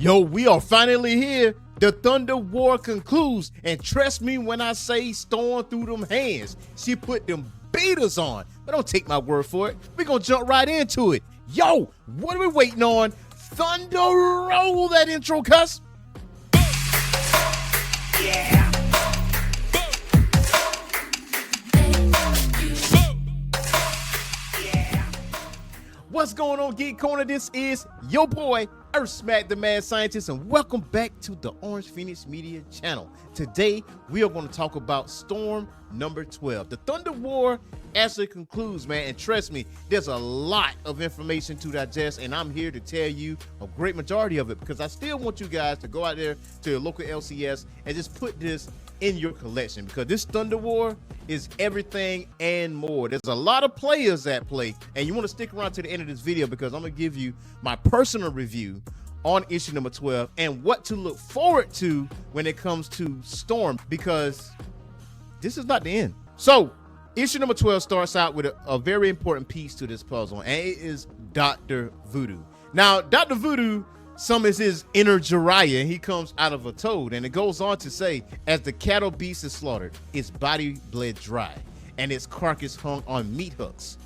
Yo, we are finally here. The Thunder War concludes, and trust me when I say Storm through them hands. She put them beaters on, but don't take my word for it. We're gonna jump right into it. Yo, what are we waiting on? Thunder, roll that intro, cuss. Yeah. What's going on, Geek Corner? This is your boy, Earth Smack the Mad Scientist, and welcome back to the Orange Phoenix Media channel. Today, we are going to talk about Storm number 12. The Thunder War actually concludes, man, and trust me, there's a lot of information to digest, and I'm here to tell you a great majority of it because I still want you guys to go out there to your local LCS and just put this in your collection, because this Thunder War is everything and more. There's a lot of players at play, and you want to stick around to the end of this video because I'm gonna give you my personal review on issue number 12 and what to look forward to when it comes to Storm, because this is not the end. So issue number 12 starts out with a very important piece to this puzzle, and it is Dr. Voodoo. Now, Dr. Voodoo summons his inner Jiraiya, and he comes out of a toad, and it goes on to say, as the cattle beast is slaughtered, its body bled dry, and its carcass hung on meat hooks.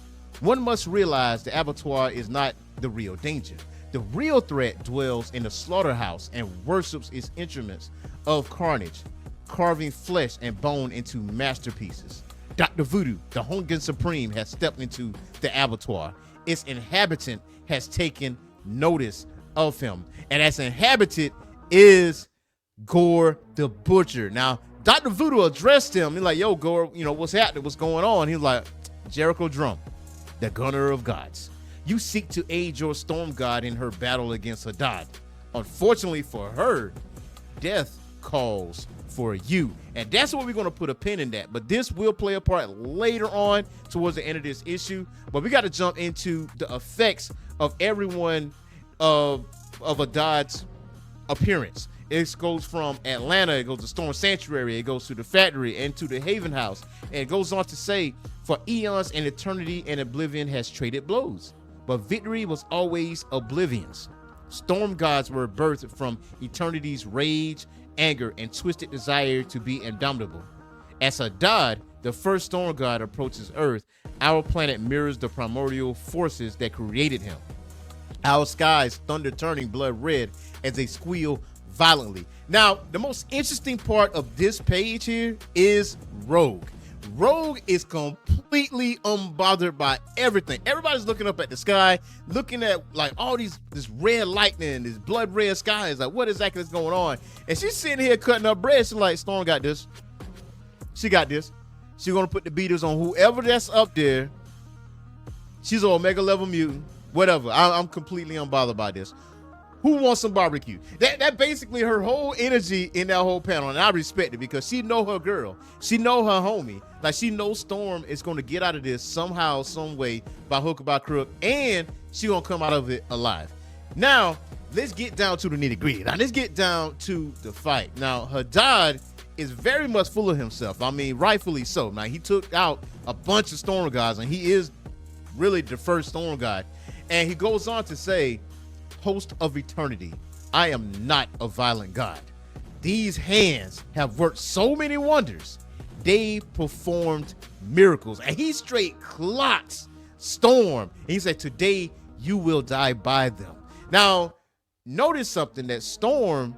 One must realize the abattoir is not the real danger. The real threat dwells in the slaughterhouse and worships its instruments of carnage, carving flesh and bone into masterpieces. Dr. Voodoo, the Hongan Supreme, has stepped into the abattoir. Its inhabitant has taken notice of him, and as inhabited is Gore the Butcher. Now, Dr. Voodoo addressed him. He's like, yo, Gore, you know, what's happening? What's going on? He's like, Jericho Drum, the gunner of gods. You seek to aid your storm god in her battle against Hadad. Unfortunately for her, death calls for you. And that's what we're going to put a pin in that. But this will play a part later on towards the end of this issue. But we got to jump into the effects of everyone of Hadad's appearance. It goes from Atlanta, it goes to Storm Sanctuary, it goes to the factory and to the Haven House, and it goes on to say, for eons and eternity and oblivion has traded blows, but victory was always oblivion's. Storm gods were birthed from eternity's rage, anger, and twisted desire to be indomitable. As Hadad, the first storm god, approaches Earth, our planet mirrors the primordial forces that created him. Our skies thunder turning blood red as they squeal violently. Now, the most interesting part of this page here is Rogue. Rogue is completely unbothered by everything. Everybody's looking up at the sky, looking at like all this red lightning, this blood red sky. Is like, what exactly is going on? And she's sitting here cutting up bread. She's like, Storm got this. She got this. She's gonna put the beaters on whoever that's up there. She's an Omega level mutant. Whatever. I'm completely unbothered by this. Who wants some barbecue? That basically her whole energy in that whole panel, and I respect it because she know her girl. She know her homie. Like, she knows Storm is going to get out of this somehow, some way, by hook or by crook, and she going to come out of it alive. Now, let's get down to the nitty gritty. Now, let's get down to the fight. Now, Hadad is very much full of himself. I mean, rightfully so. Now, he took out a bunch of Storm guys, and he is really the first Storm god. And he goes on to say, host of eternity, I am not a violent god. These hands have worked so many wonders. They performed miracles. And he straight clocks Storm. And he said, today you will die by them. Now, notice something, that Storm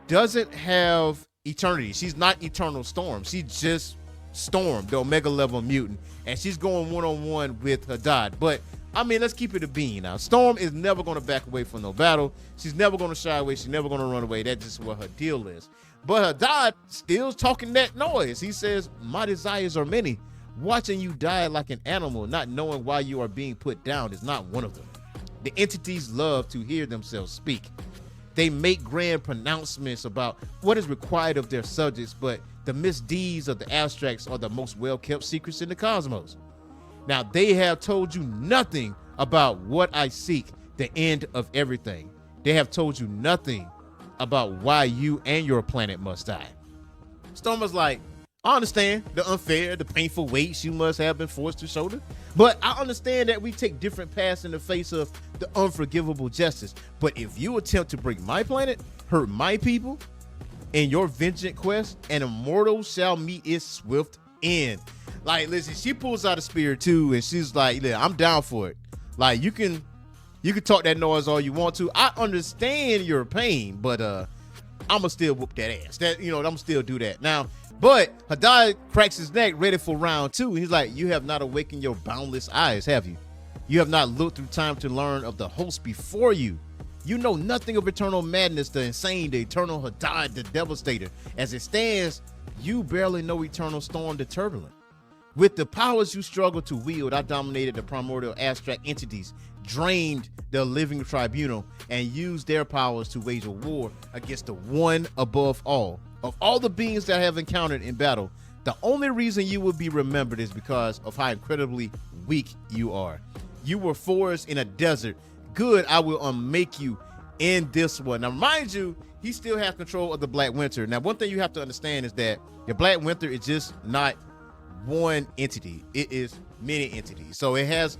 doesn't have eternity. She's not Eternal Storm. She's just Storm, the Omega level mutant. And she's going one-on-one with Hadad. But I mean, let's keep it a bean now. Storm is never going to back away from no battle. She's never going to shy away. She's never going to run away. That's just what her deal is. But Hadad still talking that noise. He says, my desires are many. Watching you die like an animal, not knowing why you are being put down, is not one of them. The entities love to hear themselves speak. They make grand pronouncements about what is required of their subjects, but the misdeeds of the abstracts are the most well-kept secrets in the cosmos. Now, they have told you nothing about what I seek, the end of everything. They have told you nothing about why you and your planet must die. Storm was like, I understand the unfair, the painful weights you must have been forced to shoulder, But I understand that we take different paths in the face of the unforgivable justice. But if you attempt to break my planet, hurt my people, in your vengeance quest, an immortal shall meet its swift end. Like, listen, she pulls out a spear too, and she's like, yeah, I'm down for it. Like, you can talk that noise all you want to. I understand your pain, but I'ma still whoop that ass. I'ma still do that. Now, but Hadad cracks his neck, ready for round two. He's like, you have not awakened your boundless eyes, have you? You have not looked through time to learn of the host before you. You know nothing of eternal madness, the insane, the eternal Hadad, the devastator. As it stands, you barely know eternal storm, the turbulent. With the powers you struggle to wield, I dominated the primordial abstract entities, drained the living tribunal, and used their powers to wage a war against the one above all. Of all the beings that I have encountered in battle, the only reason you will be remembered is because of how incredibly weak you are. You were forged in a desert. Good, I will unmake you in this one. Now, mind you, he still has control of the Black Winter. Now, one thing you have to understand is that the Black Winter is just not one entity. It is many entities. So it has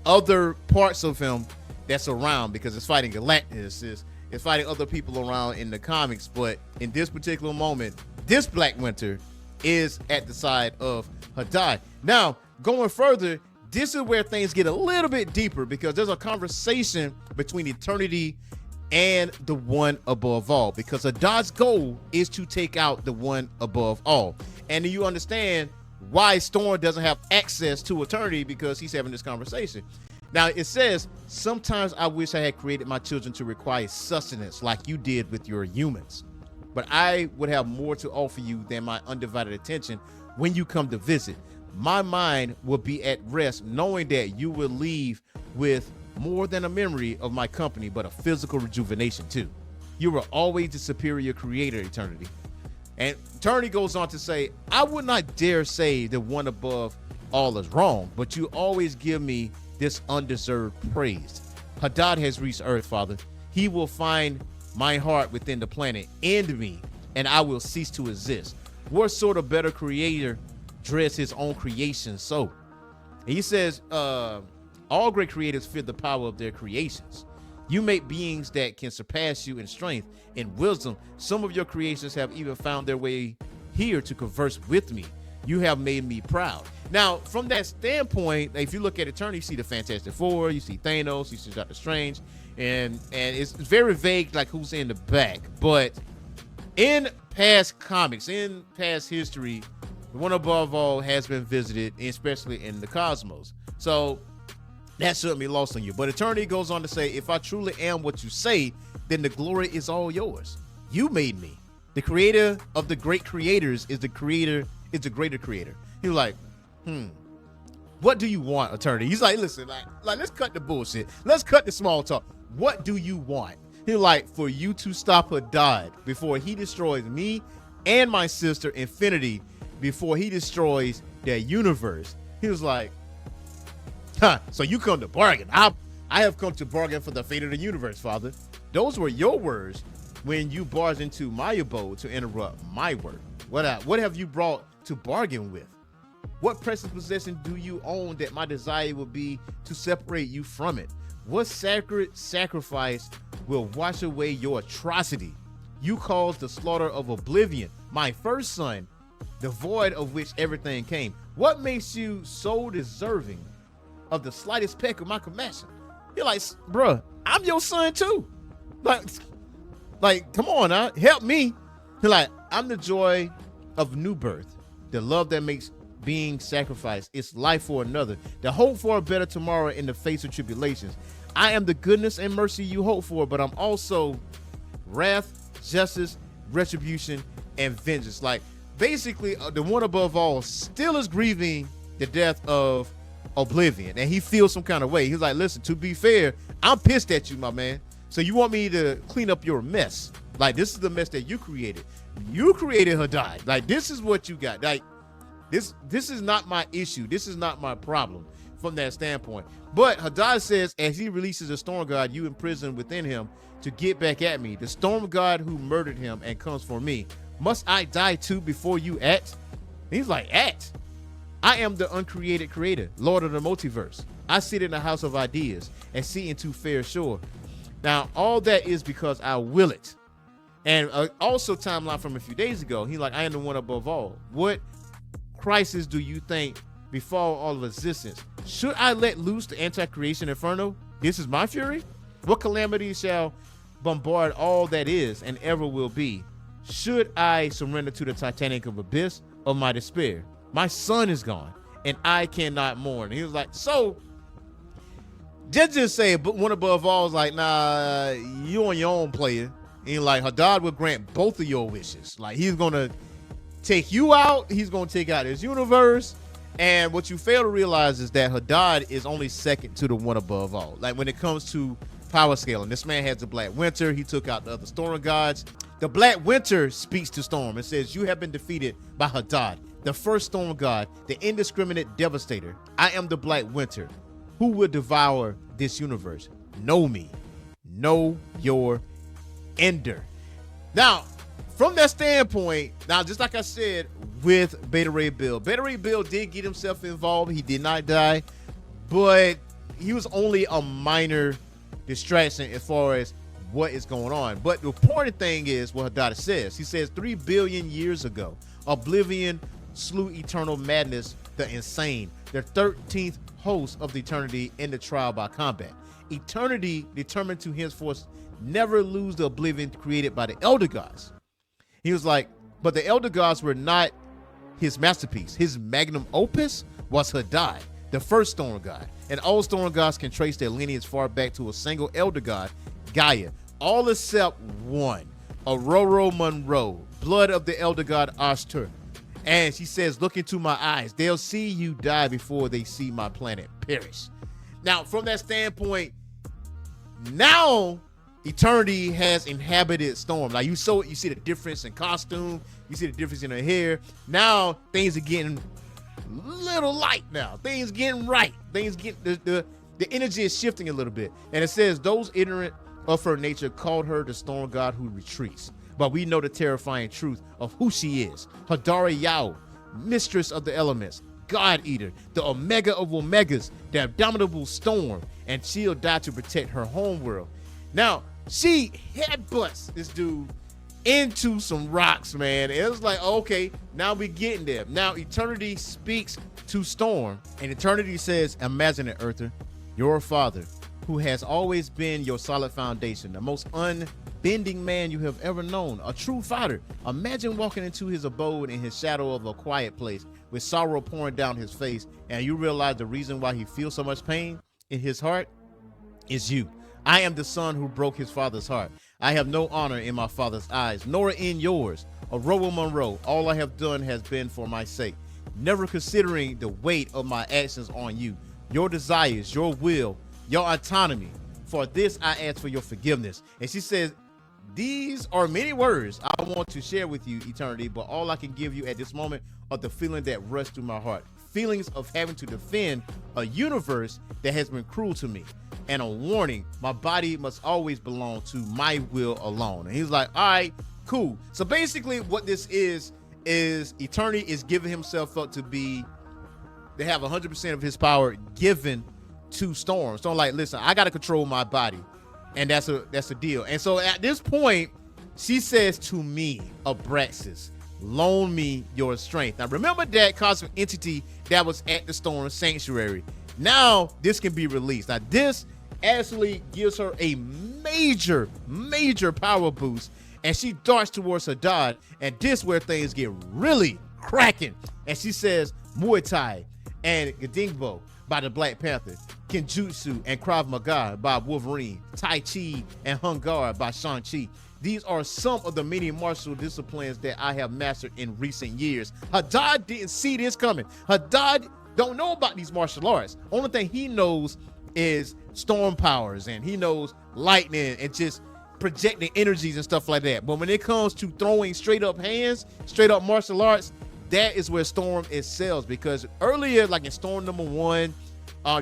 other parts of him that's around, because it's fighting Galactus, it's fighting other people around in the comics. But in this particular moment, this Black Winter is at the side of Hadad. Now, going further, this is where things get a little bit deeper, because there's a conversation between eternity and the one above all, because Hadad's goal is to take out the one above all. And you understand why Storm doesn't have access to eternity, because he's having this conversation. Now, it says, sometimes I wish I had created my children to require sustenance like you did with your humans, but I would have more to offer you than my undivided attention when you come to visit. My mind will be at rest knowing that you will leave with more than a memory of my company, but a physical rejuvenation too. You were always the superior creator, Eternity. And Eternity goes on to say, I would not dare say the one above all is wrong, but you always give me this undeserved praise. Hadad has reached Earth, Father. He will find my heart within the planet, end me, and I will cease to exist. What sort of better creator dreads his own creation so? And he says, all great creators fear the power of their creations. You make beings that can surpass you in strength and wisdom. Some of your creations have even found their way here to converse with me. You have made me proud. Now, from that standpoint, if you look at Eternity, you see the Fantastic Four, you see Thanos, you see Doctor Strange, and it's very vague, like who's in the back. But in past comics, in past history, the one above all has been visited, especially in the cosmos. So that shouldn't be lost on you. But Eternity goes on to say, if I truly am what you say, then the glory is all yours. You made me. The creator of the great creators is the greater creator. He was like, what do you want, Eternity? He's like, listen, like let's cut the bullshit. Let's cut the small talk. What do you want? He's like, for you to stop Hadad before he destroys me and my sister Infinity, before he destroys their universe. He was like, so you come to bargain. I have come to bargain for the fate of the universe, Father. Those were your words when you barged into my abode to interrupt my work. What have you brought to bargain with? What precious possession do you own that my desire will be to separate you from it? What sacred sacrifice will wash away your atrocity? You caused the slaughter of oblivion, my first son, the void of which everything came. What makes you so deserving of the slightest peck of my compassion? You're like, bruh, I'm your son too. Like, come on now, help me. You're like, I'm the joy of new birth, the love that makes being sacrificed, its life for another, the hope for a better tomorrow in the face of tribulations. I am the goodness and mercy you hope for, but I'm also wrath, justice, retribution, and vengeance. Like, basically, the one above all still is grieving the death of Oblivion, and he feels some kind of way. He's like, listen, to be fair, I'm pissed at you, my man. So you want me to clean up your mess? Like, this is the mess that you created. You created Hadad. Like, this is what you got. Like, this is not my issue. This is not my problem from that standpoint. But Hadad says, as he releases the storm god you imprisoned within him to get back at me, the storm god who murdered him and comes for me, must I die too before you act? And he's like, act? I am the uncreated creator, Lord of the multiverse. I sit in the house of ideas and see into fair shore. Now, all that is because I will it. And also timeline from a few days ago, he like, I am the one above all. What crisis do you think befall all of existence? Should I let loose the anti-creation inferno? This is my fury? What calamity shall bombard all that is and ever will be? Should I surrender to the titanic of abyss of my despair? My son is gone and I cannot mourn. He was like, so just say, but one above all is like, nah, you on your own, player. And like, Hadad will grant both of your wishes. Like, he's gonna take you out, he's gonna take out his universe. And what you fail to realize is that Hadad is only second to the one above all. Like, when it comes to power scaling, this man has the Black Winter. He took out the other storm gods. The Black Winter speaks to Storm and says, you have been defeated by Hadad, the first storm god, the indiscriminate devastator. I am the Black Winter. Who will devour this universe? Know me. Know your ender. Now, from that standpoint, now just like I said with Beta Ray Bill did get himself involved. He did not die, but he was only a minor distraction as far as what is going on. But the important thing is what Hadad says. He says 3 billion years ago, oblivion slew eternal madness, the insane, the 13th host of the eternity in the trial by combat. Eternity determined to henceforth never lose the oblivion created by the elder gods. He was like, but the elder gods were not his masterpiece. His magnum opus was Hadad, the first storm god. And all storm gods can trace their lineage far back to a single elder god, Gaia, all except one, Aurora Monroe, blood of the elder god Ashtur. And she says, look into my eyes. They'll see you die before they see my planet perish. Now, from that standpoint, now eternity has inhabited Storm. Like, you see the difference in costume, you see the difference in her hair. Now things are getting a little light now. Things getting right. Things get the energy is shifting a little bit. And it says those ignorant of her nature called her the storm god who retreats. But we know the terrifying truth of who she is. Hadari Yao, mistress of the elements, God eater, the omega of omegas, the abominable storm, and she'll die to protect her homeworld. Now, she headbutts this dude into some rocks, man. It was like, okay, now we getting there. Now eternity speaks to Storm, and eternity says, imagine it, Earther, your father, who has always been your solid foundation, the most unbending man you have ever known, a true fighter. Imagine walking into his abode in his shadow of a quiet place with sorrow pouring down his face, and you realize the reason why he feels so much pain in his heart is you. I am the son who broke his father's heart. I have no honor in my father's eyes, nor in yours. Aurora Monroe, all I have done has been for my sake, never considering the weight of my actions on you, your desires, your will, your autonomy. For this I ask for your forgiveness. And she says, these are many words I want to share with you, eternity, but all I can give you at this moment are the feeling that rushed through my heart. Feelings of having to defend a universe that has been cruel to me. And a warning, my body must always belong to my will alone. And he's like, all right, cool. So basically what this is eternity is giving himself up to have 100% of his power given to Storm. So I'm like, listen, I got to control my body. And that's a deal. And so at this point, she says to me, Abraxas, loan me your strength. Now remember that cosmic entity that was at the Storm Sanctuary. Now this can be released. Now this actually gives her a major power boost, and she darts towards Hadad, and this where things get really cracking. And she says Muay Thai and Gadingbo by the Black Panther, Kenjutsu and Krav Maga by Wolverine, Tai Chi and Hung Guard by Shang-Chi. These are some of the many martial disciplines that I have mastered in recent years. Hadad didn't see this coming. Hadad don't know about these martial arts. Only thing he knows is storm powers, and he knows lightning and just projecting energies and stuff like that. But when it comes to throwing straight up hands, straight up martial arts, that is where Storm excels. Because earlier, like in Storm number 1,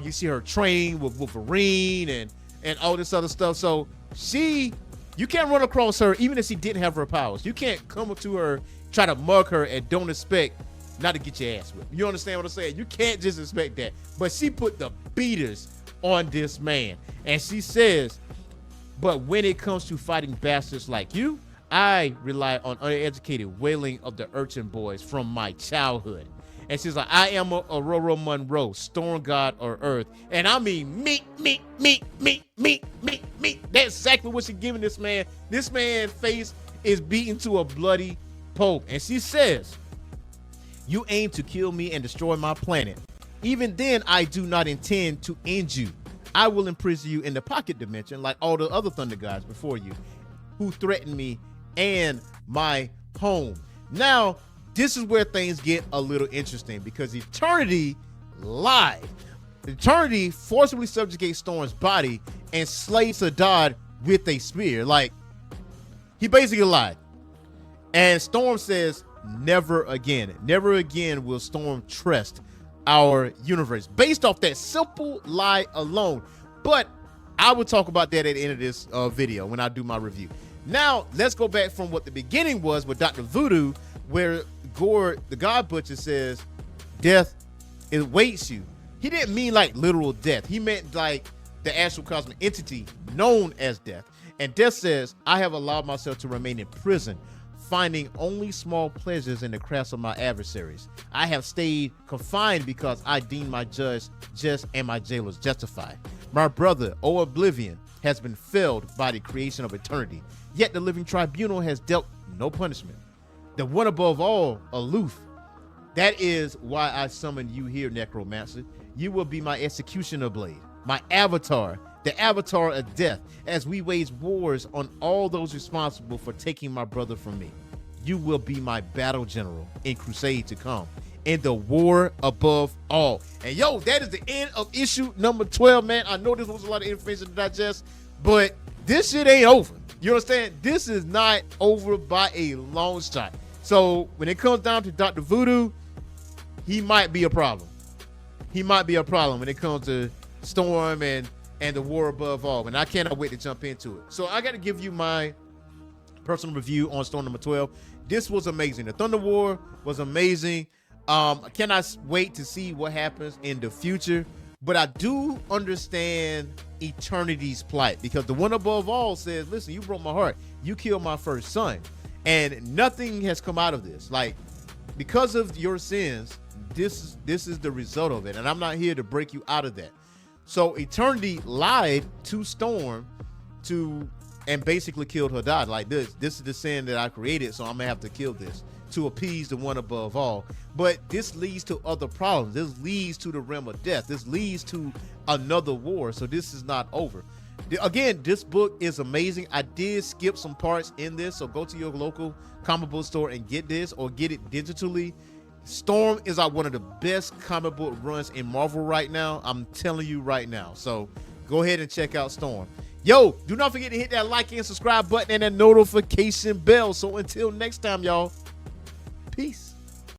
you see her train with Wolverine and all this other stuff. So you can't run across her even if she didn't have her powers. You can't come up to her, try to mug her, and don't expect not to get your ass whipped. You understand what I'm saying? You can't just expect that. But she put the beaters on this man. And she says, but when it comes to fighting bastards like you, I rely on uneducated wailing of the urchin boys from my childhood. And she's like, I am Aurora Monroe, storm god or earth. And I mean, meat. That's exactly what she's giving this man. This man's face is beaten to a bloody pulp. And she says, you aim to kill me and destroy my planet. Even then, I do not intend to end you. I will imprison you in the pocket dimension like all the other thunder gods before you who threatened me and my home. Now, this is where things get a little interesting because Eternity lied. Eternity forcibly subjugates Storm's body and slays Hadad with a spear. Like, he basically lied. And Storm says, never again. Never again will Storm trust our universe. Based off that simple lie alone. But I will talk about that at the end of this video when I do my review. Now, let's go back from what the beginning was with Dr. Voodoo, where Gore, the God Butcher, says, death awaits you. He didn't mean like literal death. He meant like the astral cosmic entity known as death. And death says, I have allowed myself to remain in prison, finding only small pleasures in the crafts of my adversaries. I have stayed confined because I deem my judge just and my jailers justified. My brother, O Oblivion, has been felled by the creation of eternity, yet the living tribunal has dealt no punishment. The one above all, aloof. That is why I summoned you here, Necromancer. You will be my executioner blade, my avatar, the avatar of death, as we wage wars on all those responsible for taking my brother from me. You will be my battle general in crusade to come, in the war above all. And yo, that is the end of issue number 12, man. I know this was a lot of information to digest, but this shit ain't over. You understand? This is not over by a long shot. So when it comes down to Dr. Voodoo, he might be a problem. He might be a problem when it comes to Storm and the war above all. And I cannot wait to jump into it. So I got to give you my personal review on Storm number 12. This was amazing. The Thunder War was amazing. I cannot wait to see what happens in the future. But I do understand Eternity's plight, because the one above all says, listen, you broke my heart. You killed my first son. And nothing has come out of this. Like, because of your sins, this is the result of it. And I'm not here to break you out of that. So Eternity lied to Storm and basically killed Hadad. Like, this is the sin that I created, so I'm gonna have to kill this to appease the one above all. But this leads to other problems. This leads to the realm of death. This leads to another war. So this is not over. Again, this book is amazing. I did skip some parts in this, so go to your local comic book store and get this, or get it digitally. Storm is like one of the best comic book runs in Marvel right now. I'm telling you right now. So go ahead and check out Storm. Yo, do not forget to hit that like and subscribe button and that notification bell. So until next time, y'all, peace.